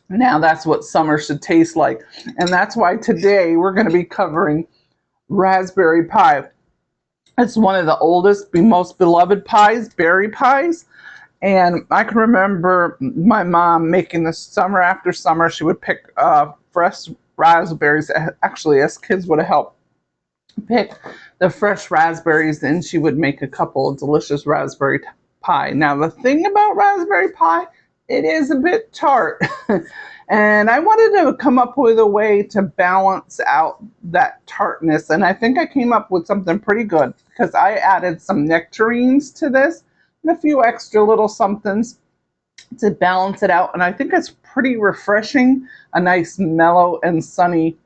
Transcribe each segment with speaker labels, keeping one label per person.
Speaker 1: Now that's what summer should taste like. And that's why today we're going to be covering raspberry pie. It's one of the oldest, most beloved pies, berry pies. And I can remember my mom making this summer after summer. She would pick fresh raspberries. Actually, us kids would have helped pick the fresh raspberries, and she would make a couple of delicious raspberry pie. Now, the thing about raspberry pie, it is a bit tart. And I wanted to come up with a way to balance out that tartness. And I think I came up with something pretty good because I added some nectarines to this and a few extra little somethings to balance it out. And I think it's pretty refreshing, a nice mellow and sunny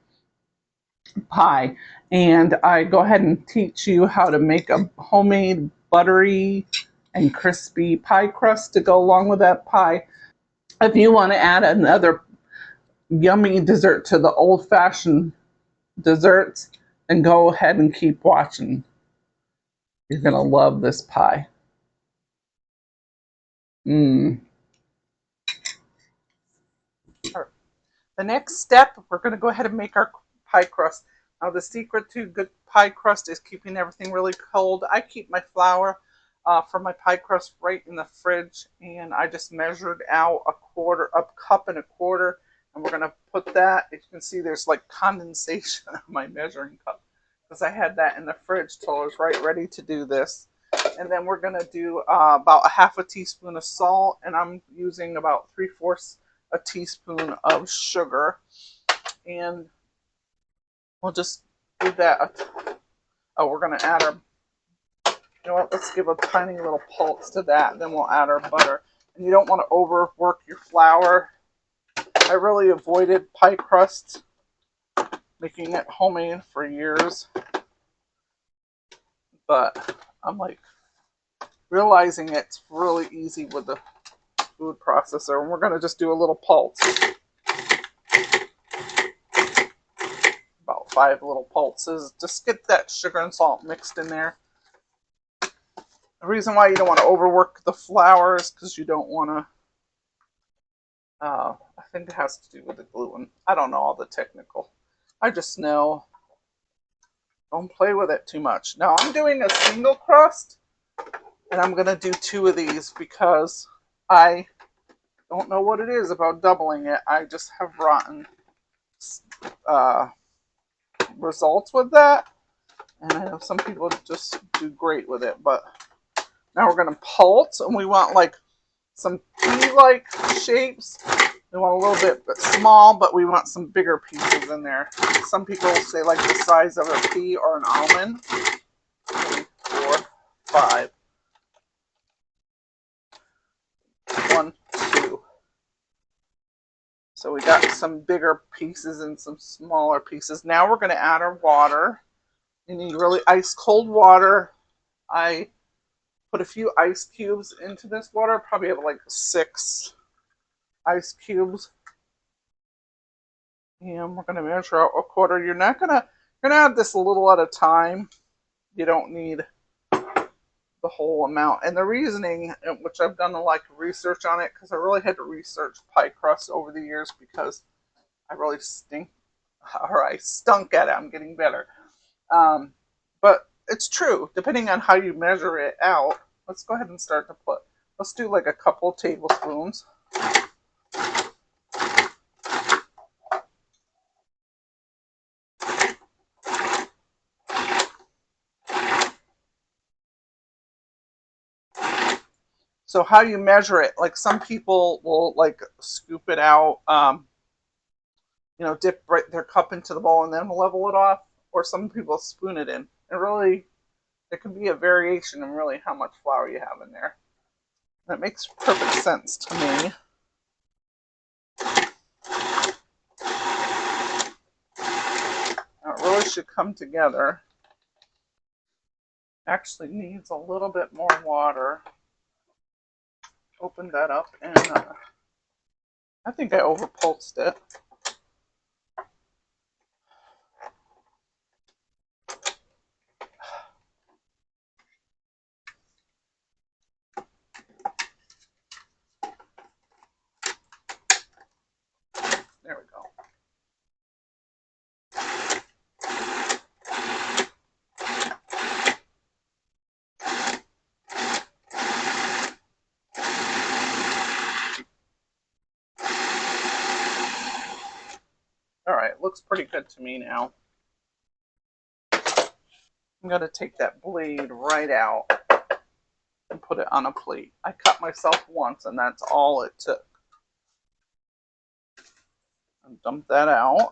Speaker 1: pie. And I go ahead and teach you how to make a homemade buttery and crispy pie crust to go along with that pie. If you want to add another yummy dessert to the old fashioned desserts, then go ahead and keep watching. You're going to love this pie. Mm. The next step, we're going to go ahead and make our pie crust. Now, the secret to good pie crust is keeping everything really cold. I keep my flour for my pie crust right in the fridge, and I just measured out a cup and a quarter, and we're going to put that. As you can see, there's like condensation on my measuring cup because I had that in the fridge till I was right ready to do this. And then we're going to do about a half a teaspoon of salt, and I'm using about 3/4 a teaspoon of sugar, and we'll just do that. Oh, we're going to add our, you know what, let's give a tiny little pulse to that, and then we'll add our butter. And you don't want to overwork your flour. I really avoided pie crust, making it homemade for years, but I'm like realizing it's really easy with the food processor, and we're going to just do a little pulse. About 5 little pulses. Just get that sugar and salt mixed in there. The reason why you don't want to overwork the flour is because you don't want to, I think it has to do with the gluten. I don't know all the technical. I just know don't play with it too much. Now I'm doing a single crust, and I'm going to do 2 of these because I don't know what it is about doubling it. I just have rotten results with that. And I know some people just do great with it, but now we're going to pulse, and we want like some pea-like shapes. We want a little bit small, but we want some bigger pieces in there. Some people say like the size of a pea or an almond. 3, 4, 5. 1, 2. So we got some bigger pieces and some smaller pieces. Now we're going to add our water. You need really ice cold water. I put a few ice cubes into this water. Probably have like 6 ice cubes. And we're going to measure out a quarter. You're going to add this a little at a time. You don't need the whole amount. And the reasoning, which I've done a lot of research on it, because I really had to research pie crust over the years because I really I stunk at it. I'm getting better. But it's true. Depending on how you measure it out, let's go ahead and start to let's do like a couple tablespoons. So how you measure it, like some people will like scoop it out, dip their cup into the bowl and then level it off, or some people spoon it in. And really, there can be a variation in really how much flour you have in there. That makes perfect sense to me. Now it really should come together. Actually needs a little bit more water. Open that up, and I think I overpulsed it. right, looks pretty good to me now. I'm going to take that blade right out and put it on a plate. I cut myself once, and that's all it took. And dump that out.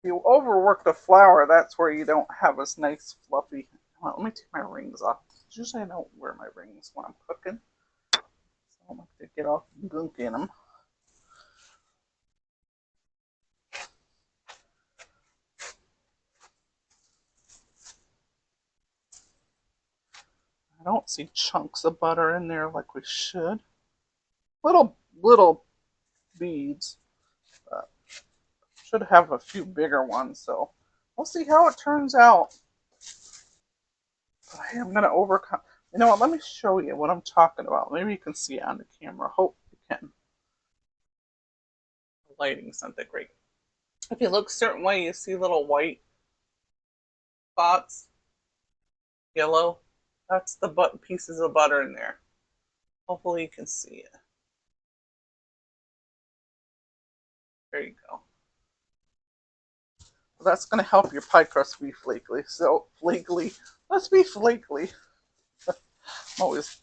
Speaker 1: If you overwork the flour, that's where you don't have as nice fluffy. Well, let me take my rings off. Usually I don't wear my rings when I'm cooking, so I don't like to get all gunk in them. I don't see chunks of butter in there like we should. Little beads, but should have a few bigger ones, so we'll see how it turns out. But I am going to overcome. You know what? Let me show you what I'm talking about. Maybe you can see it on the camera. Hope you can. The lighting's not that great. If you look a certain way, you see little white spots, yellow. That's the pieces of butter in there. Hopefully you can see it. There you go. Well, that's going to help your pie crust be flaky. So, flaky. Let's be flaky. I'm always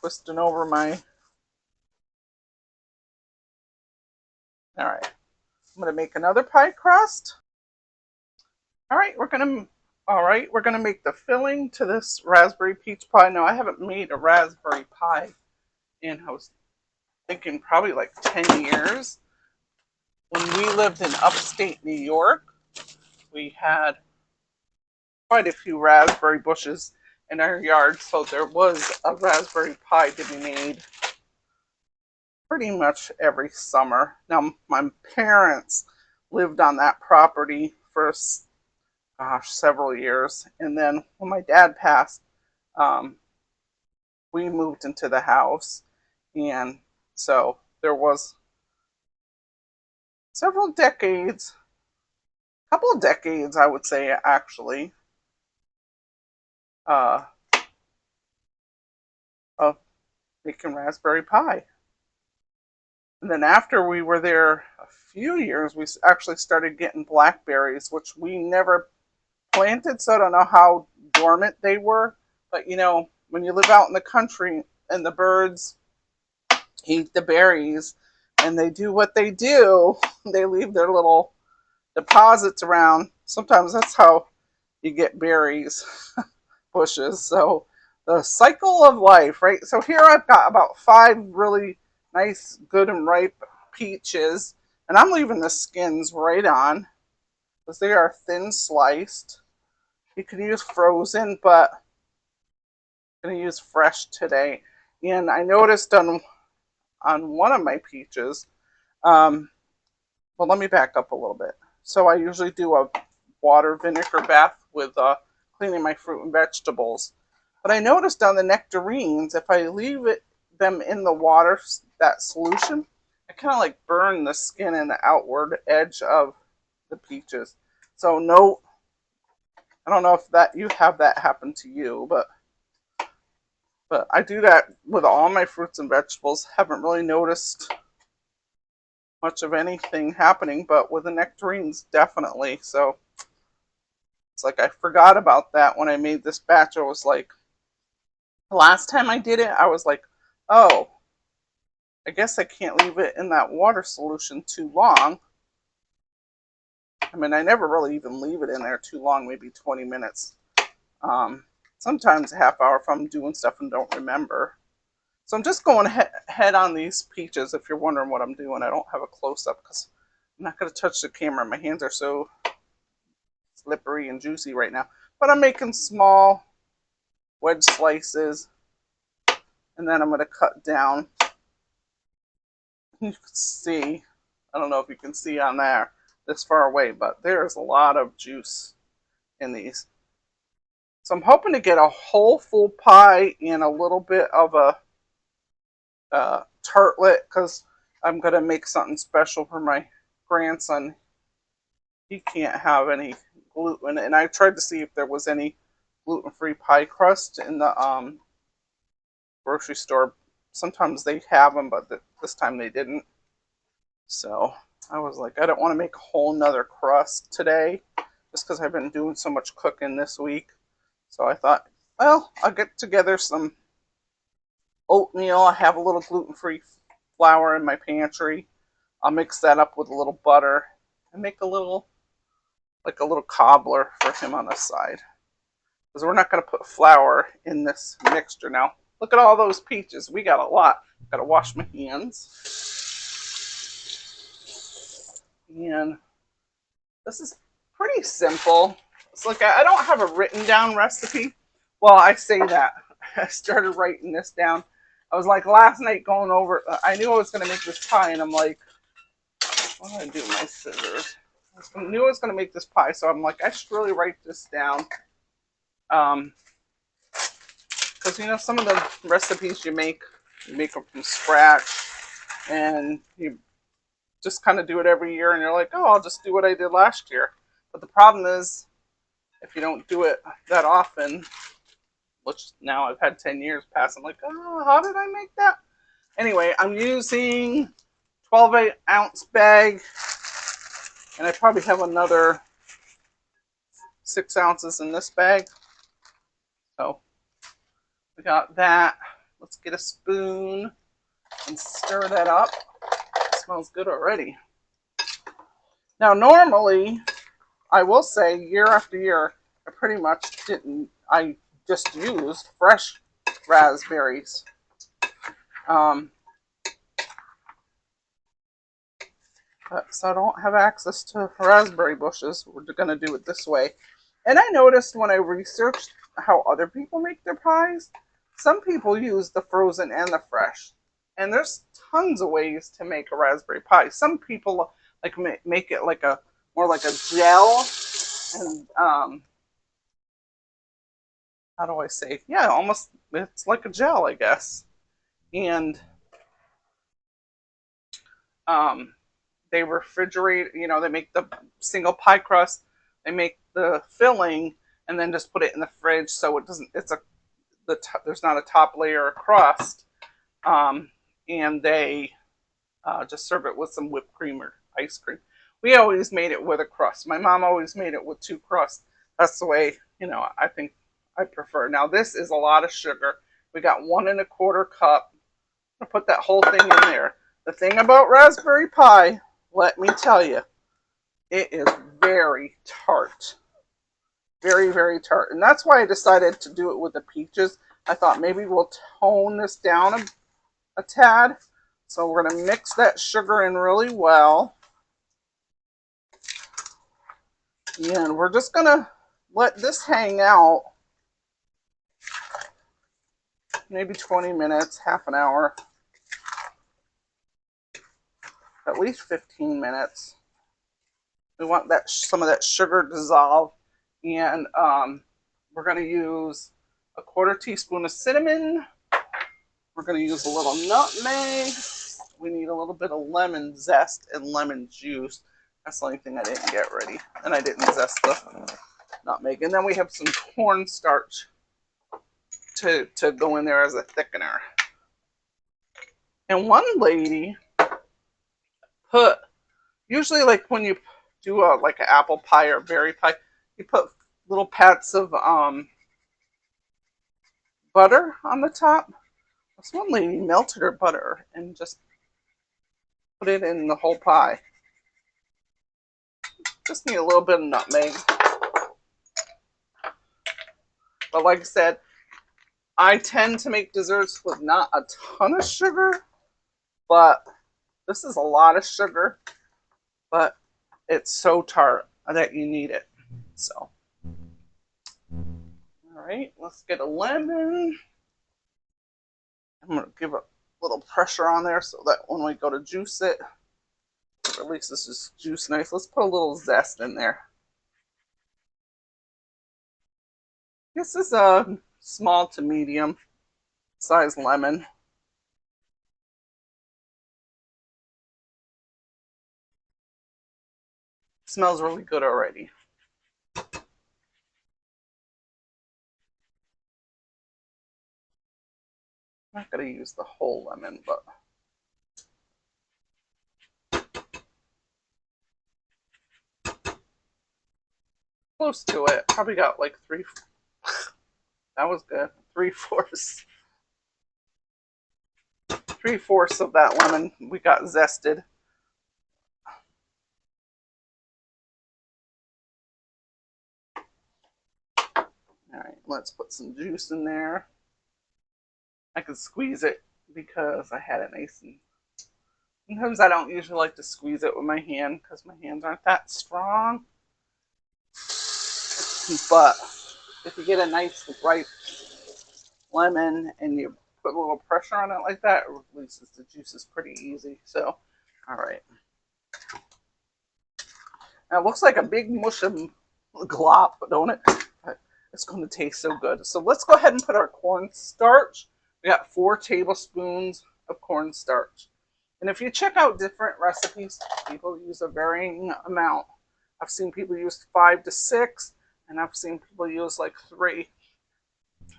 Speaker 1: twisting over my... Alright. I'm going to make another pie crust. Alright, we're going to make the filling to this raspberry peach pie. Now, I haven't made a raspberry pie in, I was thinking probably like 10 years. When we lived in upstate New York, we had quite a few raspberry bushes in our yard, so there was a raspberry pie to be made pretty much every summer. Now, my parents lived on that property for several years, and then when my dad passed, we moved into the house, and so there was several decades, a couple of decades, I would say, actually, of making raspberry pie. And then after we were there a few years, we actually started getting blackberries, which we never planted, so I don't know how dormant they were. But you know, when you live out in the country and the birds eat the berries and they do what they do, they leave their little deposits around. Sometimes that's how you get berries, bushes. So the cycle of life, right? So here I've got about 5 really nice, good and ripe peaches, and I'm leaving the skins right on because they are thin sliced. You can use frozen, but I'm going to use fresh today. And I noticed on one of my peaches, well, let me back up a little bit. So I usually do a water vinegar bath with cleaning my fruit and vegetables. But I noticed on the nectarines, if I leave them in the water, that solution, I kind of like burn the skin and the outward edge of the peaches. So no, I don't know if that you have that happen to you, but I do that with all my fruits and vegetables. Haven't really noticed much of anything happening, but with the nectarines, definitely. So it's like I forgot about that when I made this batch. I was like, the last time I did it, I was like, oh, I guess I can't leave it in that water solution too long. I mean, I never really even leave it in there too long, maybe 20 minutes. Sometimes a half hour if I'm doing stuff and don't remember. So I'm just going ahead on these peaches. If you're wondering what I'm doing, I don't have a close-up because I'm not going to touch the camera. My hands are so slippery and juicy right now. But I'm making small wedge slices, and then I'm going to cut down. You can see, I don't know if you can see on there this far away, but there's a lot of juice in these. So I'm hoping to get a whole full pie and a little bit of a tartlet because I'm going to make something special for my grandson. He can't have any gluten, and I tried to see if there was any gluten-free pie crust in the grocery store. Sometimes they have them, but this time they didn't. So I was like, I don't want to make a whole nother crust today just because I've been doing so much cooking this week. So I thought, well, I'll get together some oatmeal. I have a little gluten-free flour in my pantry. I'll mix that up with a little butter and make a little, like a little cobbler for him on the side. Because we're not going to put flour in this mixture now. Look at all those peaches. We got a lot. Got to wash my hands. And this is pretty simple. It's like I don't have a written down recipe. Well, I say that. I started writing this down. I was like last night going over, I knew I was going to make this pie, and I'm like, what do I do with my scissors? I knew I was going to make this pie, so I'm like, I should really write this down. Because, you know, some of the recipes you make them from scratch, and you just kind of do it every year, and you're like, oh, I'll just do what I did last year. But the problem is, if you don't do it that often, which now I've had 10 years pass, I'm like, oh, how did I make that? Anyway, I'm using 12-ounce bag, and I probably have another 6 ounces in this bag. So we got that. Let's get a spoon and stir that up. It smells good already. Now, normally, I will say year after year, I pretty much I just used fresh raspberries. So I don't have access to raspberry bushes. We're going to do it this way. And I noticed when I researched how other people make their pies, some people use the frozen and the fresh. And there's tons of ways to make a raspberry pie. Some people like make it like more like a gel, and how do I say? Yeah, almost it's like a gel, I guess. And they refrigerate, you know, they make the single pie crust, they make the filling, and then just put it in the fridge so it doesn't, there's not a top layer of crust. And they just serve it with some whipped cream or ice cream. We always made it with a crust. My mom always made it with 2 crusts. That's the way, you know, I think I prefer. Now this is a lot of sugar. We got 1 1/4 cup. I'm gonna put that whole thing in there. The thing about raspberry pie, let me tell you, it is very tart. Very, very tart. And that's why I decided to do it with the peaches. I thought maybe we'll tone this down a tad. So we're going to mix that sugar in really well. And we're just going to let this hang out maybe 20 minutes, half an hour, at least 15 minutes. We want that some of that sugar dissolve. And we're going to use a 1/4 teaspoon of cinnamon. We're going to use a little nutmeg. We need a little bit of lemon zest and lemon juice. That's the only thing I didn't get ready. And I didn't zest the nutmeg. And then we have some cornstarch to go in there as a thickener. And one lady put, usually like when you do like an apple pie or berry pie, you put little pats of butter on the top. This one lady melted her butter and just put it in the whole pie. Just need a little bit of nutmeg. But like I said, I tend to make desserts with not a ton of sugar, but this is a lot of sugar, but it's so tart that you need it. So, all right, let's get a lemon. I'm going to give a little pressure on there so that when we go to juice it, it releases this juice nice. Let's put a little zest in there. This is a small to medium size lemon. Smells really good already. not going to use the whole lemon, but close to it. Probably got like three. That was good. 3/4. 3/4 of that lemon we got zested. All right, let's put some juice in there. I can squeeze it because I had it nice and. Sometimes I don't usually like to squeeze it with my hand because my hands aren't that strong. But if you get a nice ripe lemon and you put a little pressure on it like that, it releases the juices pretty easy. So, all right. Now it looks like a big mush of glop, don't it? But it's going to taste so good. So let's go ahead and put our cornstarch. We got 4 tablespoons of cornstarch. And if you check out different recipes, people use a varying amount. I've seen people use 5 to 6, and I've seen people use like 3.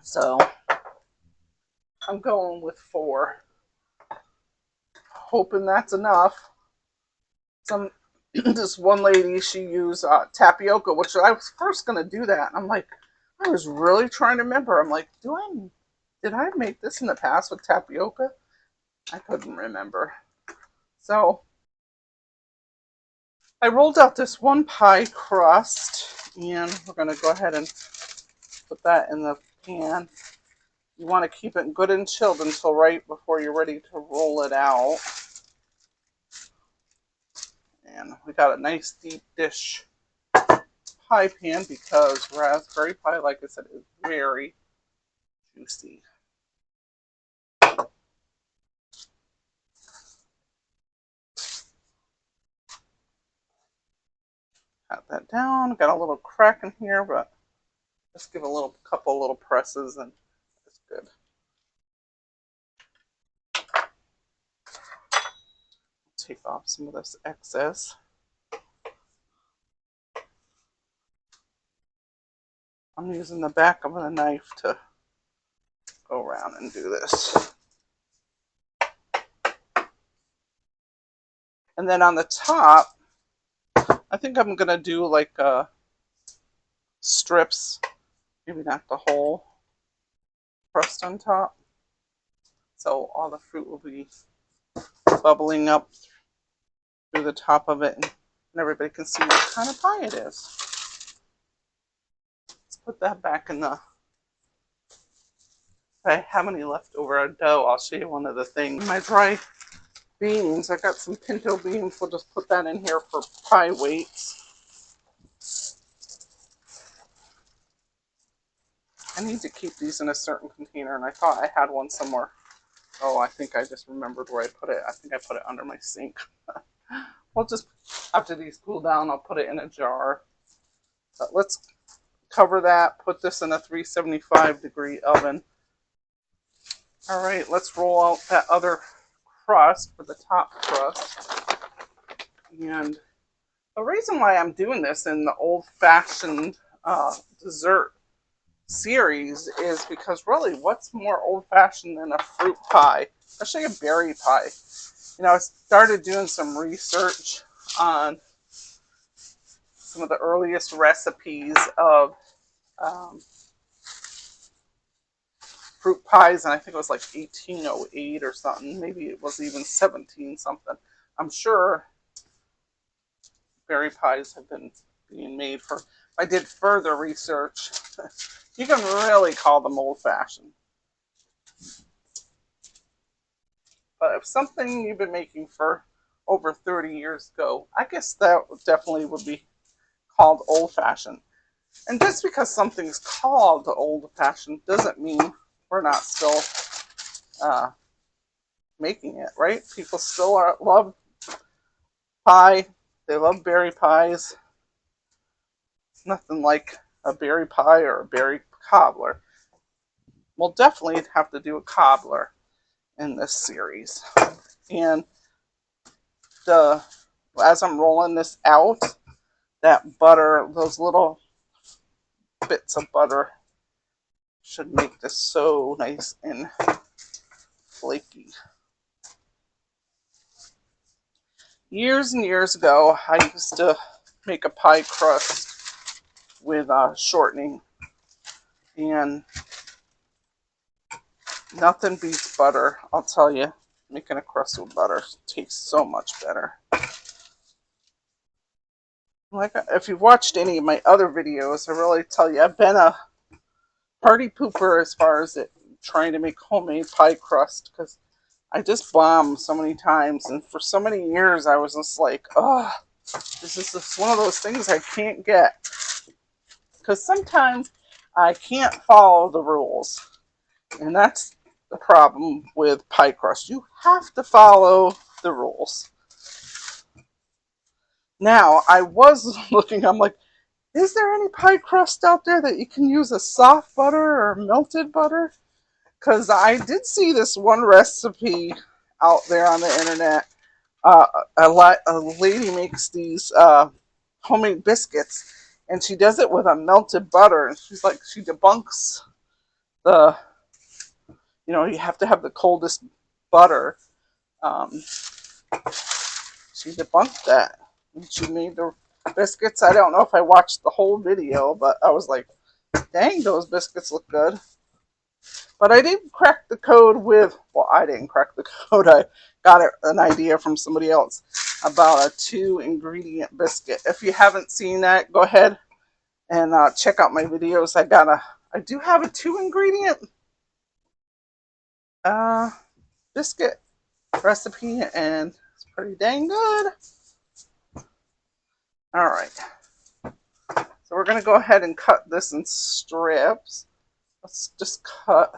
Speaker 1: So I'm going with 4, hoping that's enough. This one lady, she used tapioca, which I was first going to do that. I'm like, I was really trying to remember. I'm like, did I make this in the past with tapioca? I couldn't remember. So I rolled out this one pie crust, and we're going to go ahead and put that in the pan. You want to keep it good and chilled until right before you're ready to roll it out. And we got a nice deep dish pie pan because raspberry pie, like I said, is very juicy. Got that down. Got a little crack in here, but just give a couple little presses and it's good. Take off some of this excess. I'm using the back of the knife to go around and do this. And then on the top, I think I'm going to do like strips, maybe not the whole crust on top. So all the fruit will be bubbling up through the top of it, and everybody can see what kind of pie it is. Let's put that back in the. If I have any leftover dough, I'll show you one of the things. My dry beans, I got some pinto beans. We'll just put that in here for pie weights. I need to keep these in a certain container, and I thought I had one somewhere. Oh, I think I just remembered where I put it. I think I put it under my sink. We'll just, after these cool down, I'll put it in a jar. But let's cover that, put this in a 375-degree oven. All right, let's roll out that other crust for the top crust. And the reason why I'm doing this in the old-fashioned dessert series is because really, what's more old-fashioned than a fruit pie, especially a berry pie? You know, I started doing some research on some of the earliest recipes of fruit pies, and I think it was like 1808 or something. Maybe it was even 17 something. I'm sure berry pies have been being made for. If I did further research, you can really call them old-fashioned. But if something you've been making for over 30 years ago, I guess that definitely would be called old-fashioned. And just because something's called old-fashioned doesn't mean we're not still making it, right? People still love pie. They love berry pies. It's nothing like a berry pie or a berry cobbler. We'll definitely have to do a cobbler in this series. And as I'm rolling this out, that butter, those little bits of butter should make this so nice and flaky. Years and years ago, I used to make a pie crust with shortening, and nothing beats butter. I'll tell you, making a crust with butter tastes so much better. Like, if you've watched any of my other videos, I really tell you, I've been a party pooper as far as trying to make homemade pie crust, because I just bombed so many times, and for so many years I was just like, oh, this is just one of those things I can't get, because sometimes I can't follow the rules, and that's the problem with pie crust. You have to follow the rules. Now, I was looking, I'm like, is there any pie crust out there that you can use a soft butter or melted butter? Because I did see this one recipe out there on the internet. A lady makes these homemade biscuits, and she does it with a melted butter. And she's like, she debunks the, you have to have the coldest butter. She debunked that. And she made the biscuits. I don't know if I watched the whole video, but I was like, dang, those biscuits look good. But I didn't crack the code with, well, I didn't crack the code. I got an idea from somebody else about a 2-ingredient biscuit. If you haven't seen that, go ahead and check out my videos. I do have a 2-ingredient biscuit recipe, and it's pretty dang good. All right. So we're going to go ahead and cut this in strips. Let's just cut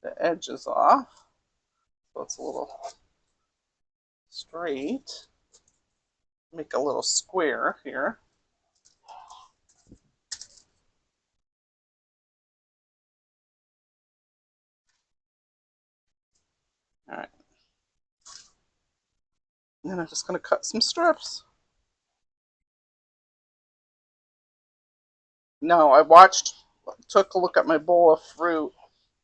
Speaker 1: the edges off so it's a little straight. Make a little square here. All right. And then I'm just going to cut some strips. No, took a look at my bowl of fruit,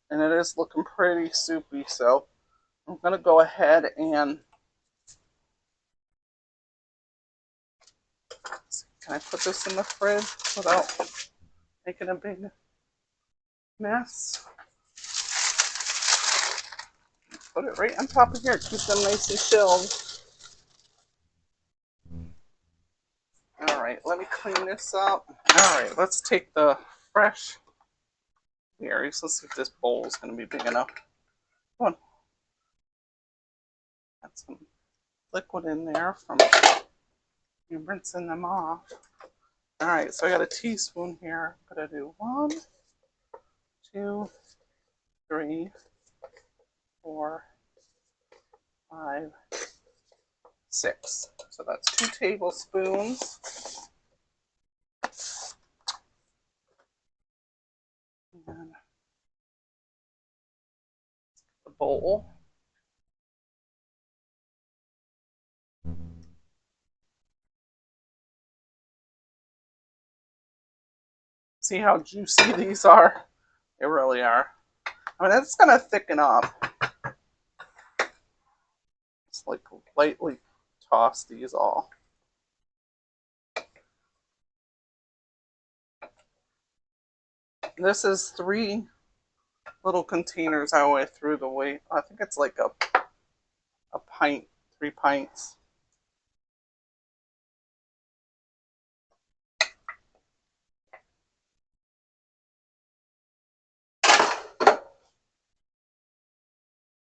Speaker 1: and it is looking pretty soupy, so I'm going to go ahead and, can I put this in the fridge without making a big mess? Put it right on top of here, keep them nice and chilled. All right, let me clean this up. All right, let's take the fresh berries. Let's see if this bowl is going to be big enough. Come on. Got some liquid in there from you rinsing them off. All right, so I got a teaspoon here. I'm going to do 1, 2, 3, 4, 5, 6. So that's 2 tablespoons. And the bowl. See how juicy these are? They really are. I mean, it's going to thicken up. Just like lightly toss these all. This is 3 little containers I went through the weight. I think it's like a pint, 3 pints.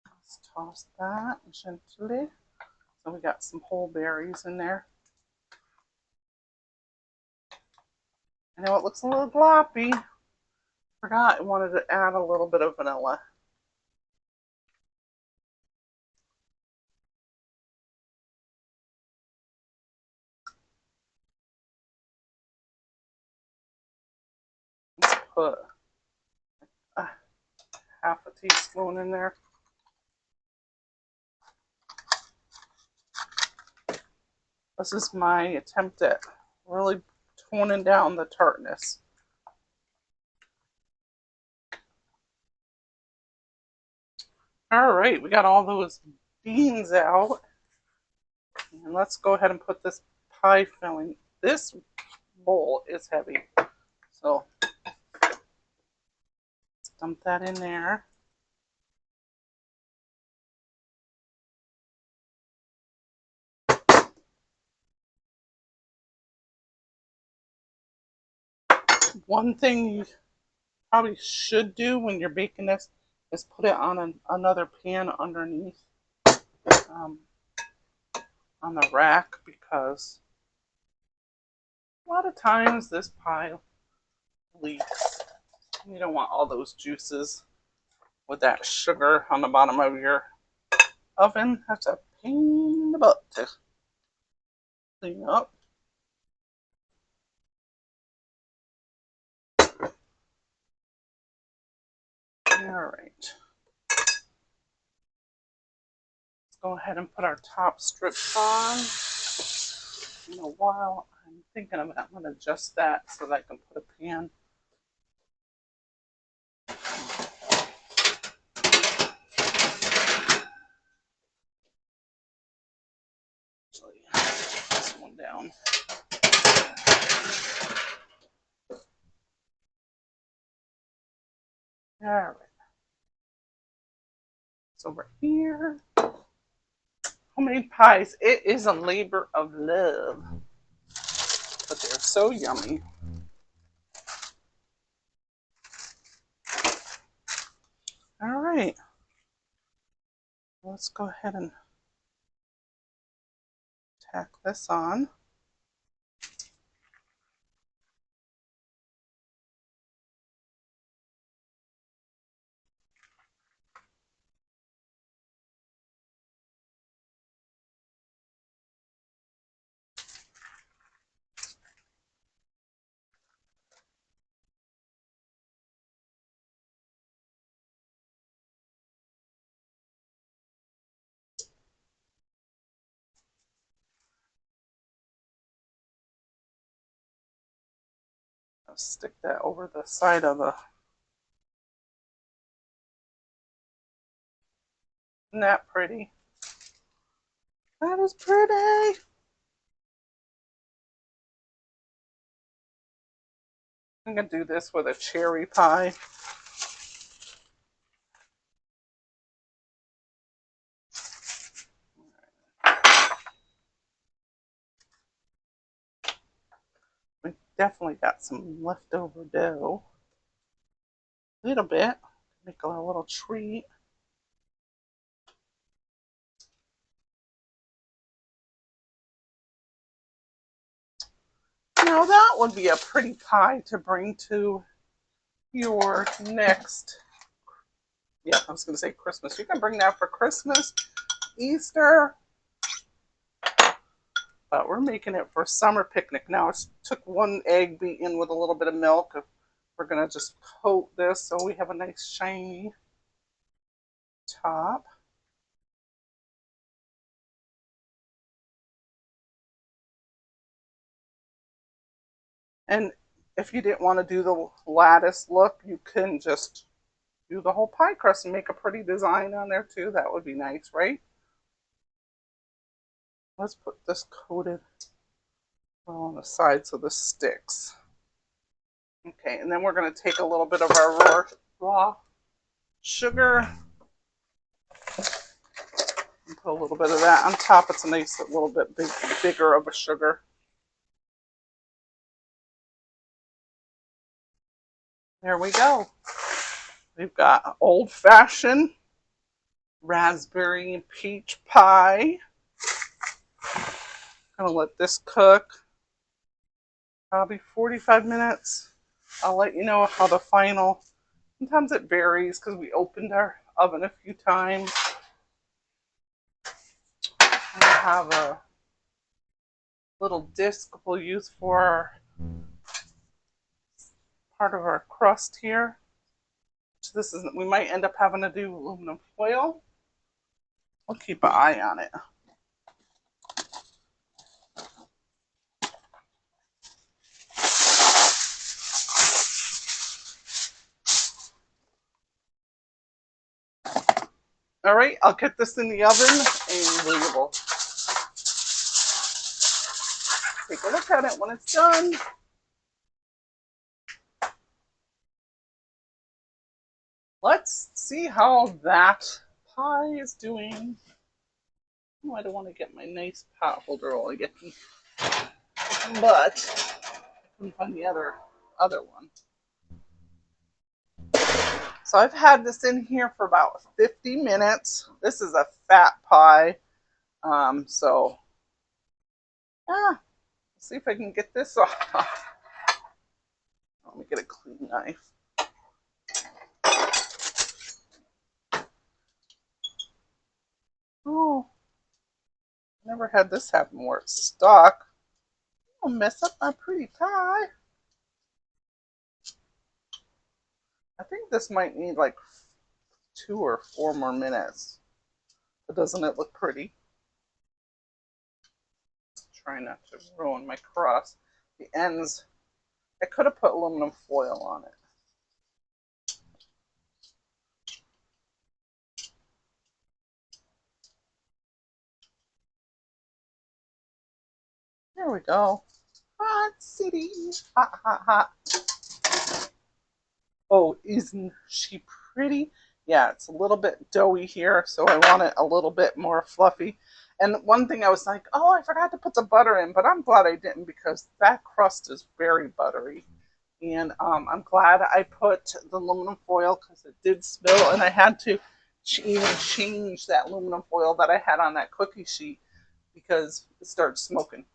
Speaker 1: Let's toss that gently. So we got some whole berries in there. I know it looks a little gloppy. Forgot I wanted to add a little bit of vanilla. Let's put half a teaspoon in there. This is my attempt at really toning down the tartness. All right, we got all those beans out. And let's go ahead and put this pie filling. This bowl is heavy. So let's dump that in there. One thing you probably should do when you're baking this is put it on another pan underneath um, on the rack, because a lot of times this pie leaks. You don't want all those juices with that sugar on the bottom of your oven. That's a pain in the butt to clean up. All right. Let's go ahead and put our top strips on. In a while, I'm thinking of it. I'm going to adjust that so that I can put a pan. Actually, put this one down. All right. So over here, homemade pies. It is a labor of love, but they're so yummy. All right. Let's go ahead and tack this on. I'll stick that over the side of the. Isn't that pretty? That is pretty. I'm going to do this with a cherry pie. We definitely got some leftover dough. A little bit. Make a little treat. Now that would be a pretty pie to bring to your next, yeah, I was going to say Christmas. You can bring that for Christmas, Easter, but we're making it for summer picnic. Now, I took one egg beaten with a little bit of milk. We're going to just coat this so we have a nice shiny top. And if you didn't want to do the lattice look, you can just do the whole pie crust and make a pretty design on there too. That would be nice, right? Let's put this coated well on the side so this sticks. Okay, and then we're going to take a little bit of our raw sugar and put a little bit of that on top. It's a nice little bit bigger of a sugar. There we go. We've got old-fashioned raspberry and peach pie. I'm going to let this cook probably 45 minutes. I'll let you know how the final, sometimes it varies because we opened our oven a few times. I have a little disc we'll use for part of our crust here. So this is, we might end up having to do aluminum foil. We'll keep an eye on it. All right, I'll get this in the oven and we will take a look at it when it's done. Let's see how that pie is doing. Oh, I don't want to get my nice pot holder all again, but I couldn't find the other one. So I've had this in here for about 50 minutes. This is a fat pie. So let's see if I can get this off. Let me get a clean knife. Oh, never had this happen where it's stuck. I'll mess up my pretty pie. I think this might need like 2 or 4 more minutes. But doesn't it look pretty? Try not to ruin my crust. The ends, I could have put aluminum foil on it. There we go. Hot city. Hot, hot, hot. Oh, isn't she pretty? Yeah, it's a little bit doughy here, so I want it a little bit more fluffy. And one thing I was like, oh, I forgot to put the butter in, but I'm glad I didn't because that crust is very buttery. And I'm glad I put the aluminum foil because it did spill, and I had to even change that aluminum foil that I had on that cookie sheet because it started smoking.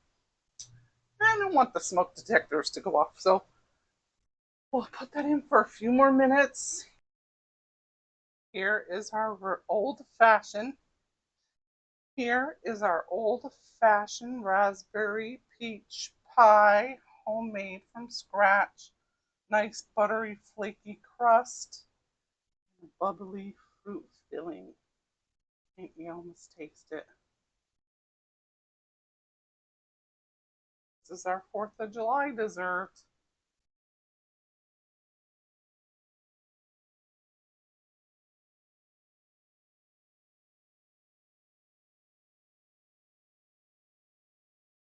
Speaker 1: I don't want the smoke detectors to go off, so we'll put that in for a few more minutes. Here is our old-fashioned. Here is our old-fashioned raspberry peach pie, homemade from scratch. Nice buttery flaky crust, and bubbly fruit filling. Make me almost taste it. This is our 4th of July dessert.